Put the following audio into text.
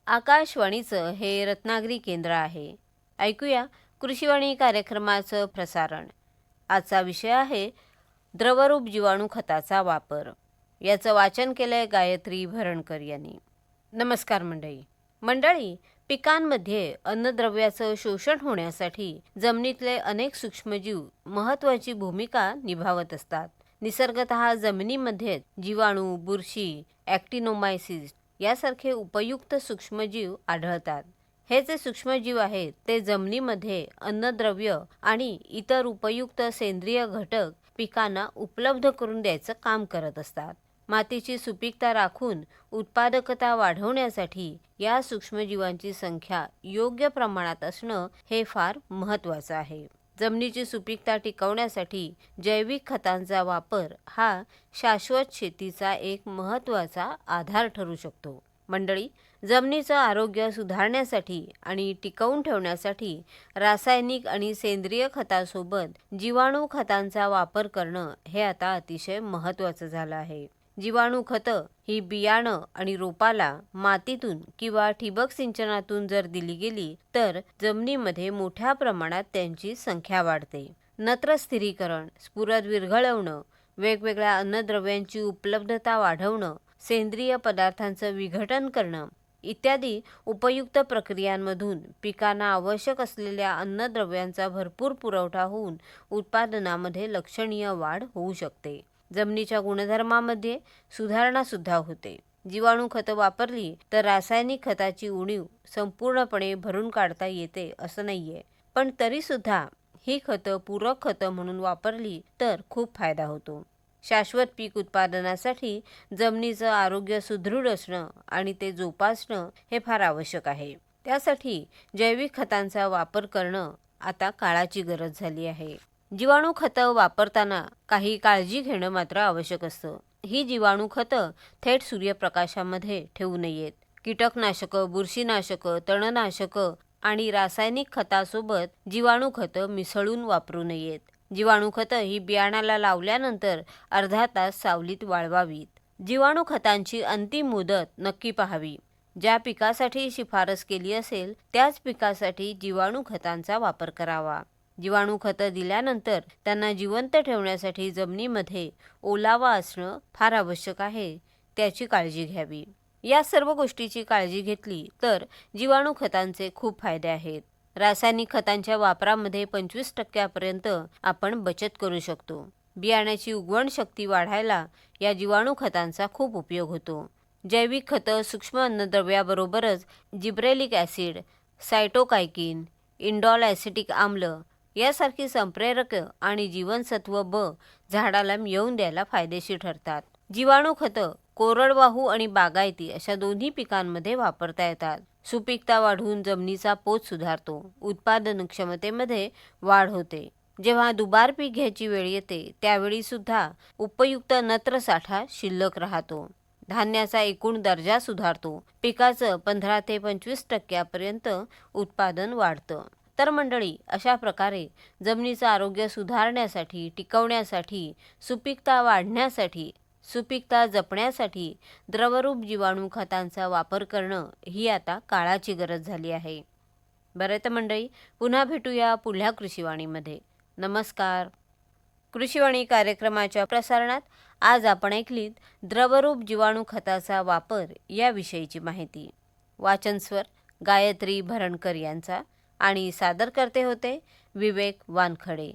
आकाशवाणीचं हे रत्नागिरी केंद्र आहे. ऐकूया कृषीवाणी कार्यक्रमाचं प्रसारण. आजचा विषय आहे द्रवरूप जीवाणू खताचा वापर. याचं वाचन केलंय गायत्री भरणकर यांनी. नमस्कार मंडळी, पिकांमध्ये अन्नद्रव्याचं शोषण होण्यासाठी जमिनीतले अनेक सूक्ष्मजीव महत्त्वाची भूमिका निभावत असतात. निसर्गतः जमिनीमध्ये जीवाणू, बुरशी, ॲक्टिनोमायसिस यासारखे उपयुक्त सूक्ष्मजीव आढळतात. हे जे सूक्ष्मजीव आहेत ते जमिनीमध्ये अन्नद्रव्य आणि इतर उपयुक्त सेंद्रिय घटक पिकांना उपलब्ध करून द्यायचं काम करत असतात. मातीची सुपीकता राखून उत्पादकता वाढवण्यासाठी या सूक्ष्मजीवांची संख्या योग्य प्रमाणात असणं हे फार महत्त्वाचं आहे. जमिनीची सुपीकता टिकवण्यासाठी जैविक खतांचा वापर हा शाश्वत शेतीचा एक महत्त्वाचा आधार ठरू शकतो. मंडळी, जमिनीचं आरोग्य सुधारण्यासाठी आणि टिकवून ठेवण्यासाठी रासायनिक आणि सेंद्रिय खतासोबत जीवाणू खतांचा वापर करणं हे आता अतिशय महत्त्वाचं झालं आहे. जीवाणू खतं ही बियाणं आणि रोपाला मातीतून किंवा ठिबक सिंचनातून जर दिली गेली तर जमिनीमध्ये मोठ्या प्रमाणात त्यांची संख्या वाढते. नत्र स्थिरीकरण, स्फुरद विरघळवणं, वेगवेगळ्या अन्नद्रव्यांची उपलब्धता वाढवणं, सेंद्रिय पदार्थांचं विघटन करणं इत्यादी उपयुक्त प्रक्रियांमधून पिकांना आवश्यक असलेल्या अन्नद्रव्यांचा भरपूर पुरवठा होऊन उत्पादनामध्ये लक्षणीय वाढ होऊ शकते. जमिनीच्या गुणधर्मामध्ये सुधारणा सुद्धा होते. जीवाणू खतं वापरली तर रासायनिक खताची उणीव संपूर्णपणे भरून काढता येते असं नाहीये, पण तरी सुद्धा ही खतं पूरक खतं म्हणून वापरली तर खूप फायदा होतो. शाश्वत पीक उत्पादनासाठी जमिनीचं आरोग्य सुदृढ असणं आणि ते जोपासणं हे फार आवश्यक आहे. त्यासाठी जैविक खतांचा वापर करणं आता काळाची गरज झाली आहे. जीवाणू खतं वापरताना काही काळजी घेणं मात्र आवश्यक असतं. ही जीवाणू खतं थेट सूर्यप्रकाशामध्ये ठेवू नयेत. कीटकनाशकं, बुरशीनाशकं, तणनाशकं आणि रासायनिक खतासोबत जीवाणू खतं मिसळून वापरू नयेत. जीवाणू खतं ही बियाणाला लावल्यानंतर अर्धा तास सावलीत वाळवावीत. जीवाणू खतांची अंतिम मुदत नक्की पाहावी. ज्या पिकासाठी शिफारस केली असेल त्याच पिकासाठी जीवाणू खतांचा वापर करावा. जीवाणू खतं दिल्यानंतर त्यांना जिवंत ठेवण्यासाठी जमिनीमध्ये ओलावा असणं फार आवश्यक आहे. त्याची काळजी घ्यावी. या सर्व गोष्टीची काळजी घेतली तर जीवाणू खतांचे खूप फायदे आहेत. रासायनिक खतांच्या वापरामध्ये 25% आपण बचत करू शकतो. बियाण्याची उगवण शक्ती वाढायला या जीवाणू खतांचा खूप उपयोग होतो. जैविक खतं सूक्ष्म अन्नद्रव्याबरोबरच जिब्रेलिक ॲसिड, सायटोकायकिन, इंडॉल ॲसिटिक आम्ल यासारखी संप्रेरक आणि जीवनसत्व ब झाडाला मिळवून द्यायला फायदेशीर ठरतात. जीवाणू खतं कोरडवाहू आणि बागायती अशा दोन्ही पिकांमध्ये वापरता येतात. सुपीकता वाढवून जमिनीचा पोत सुधारतो. उत्पादन क्षमतेमध्ये वाढ होते. जेव्हा दुबार पीक घ्यायची वेळ येते त्यावेळी सुद्धा उपयुक्त नत्र साठा शिल्लक राहतो. धान्याचा एकूण दर्जा सुधारतो. पिकाचं 15 ते 25% उत्पादन वाढतं. तर मंडळी, अशा प्रकारे जमिनीचं आरोग्य सुधारण्यासाठी, टिकवण्यासाठी, सुपीकता वाढण्यासाठी, सुपीकता जपण्यासाठी द्रवरूप जीवाणू खतांचा वापर करणं ही आता काळाची गरज झाली आहे. बरं तर मंडळी, पुन्हा भेटूया पुढल्या कृषीवाणीमध्ये. नमस्कार. कृषीवाणी कार्यक्रमाच्या प्रसारणात आज आपण ऐकलीत द्रवरूप जीवाणू खताचा वापर याविषयीची माहिती. वाचन स्वर गायत्री भरणकर यांचा आणि सादर करते होते विवेक वानखडे.